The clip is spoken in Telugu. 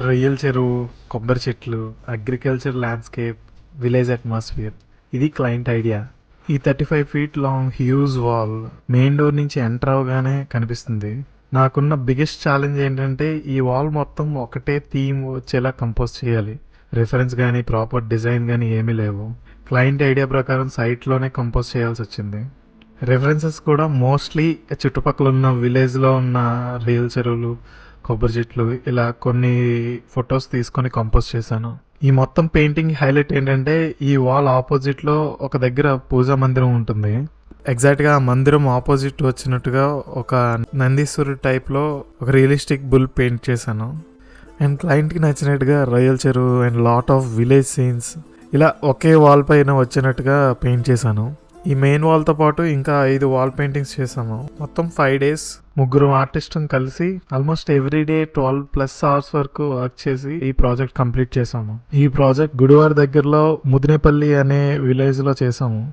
రొయ్యల చెరువు, కొబ్బరి చెట్లు, అగ్రికల్చర్ ల్యాండ్స్కేప్, విలేజ్ అట్మాస్ఫియర్. ఇది క్లయింట్ ఐడియా. ఈ 35 feet long huge wall main door నుంచి ఎంటర్ అవగానే కనిపిస్తుంది. నాకున్న బిగ్గెస్ట్ ఛాలెంజ్ ఏంటంటే ఈ వాల్ మొత్తం ఒకటే థీమ్ వచ్చేలా కంపోజ్ చేయాలి. రిఫరెన్స్ కానీ ప్రాపర్ డిజైన్ కానీ ఏమీ లేవు. క్లయింట్ ఐడియా ప్రకారం సైట్లోనే కంపోజ్ చేయాల్సి వచ్చింది. రెఫరెన్సెస్ కూడా మోస్ట్లీ చుట్టుపక్కల ఉన్న విలేజ్లో ఉన్న రియల్ చెరువులు, కొబ్బరి చెట్లు, ఇలా కొన్ని ఫొటోస్ తీసుకొని కంపోజ్ చేశాను. ఈ మొత్తం పెయింటింగ్ హైలైట్ ఏంటంటే ఈ వాల్ ఆపోజిట్లో ఒక దగ్గర పూజా మందిరం ఉంటుంది. ఎగ్జాక్ట్గా ఆ మందిరం ఆపోజిట్ వచ్చినట్టుగా ఒక నందీశ్వరుడు టైప్లో ఒక రియలిస్టిక్ బుల్ పెయింట్ చేశాను. అండ్ క్లయింట్కి నచ్చినట్టుగా రొయ్యల చెరువు and lot of village scenes ఇలా ఒకే వాల్ పైన వచ్చినట్టుగా పెయింట్ చేశాను. ఈ మెయిన్ వాల్తో పాటు ఇంకా 5 వాల్ పెయింటింగ్స్ చేసాము. మొత్తం 5 days ముగ్గురు ఆర్టిస్ట్ని కలిసి ఆల్మోస్ట్ ఎవ్రీడే 12+ hours వరకు వర్క్ చేసి ఈ ప్రాజెక్ట్ కంప్లీట్ చేసాము. ఈ ప్రాజెక్ట్ గుడివాడ దగ్గరలో ముదినేపల్లి అనే విలేజ్లో చేసాము.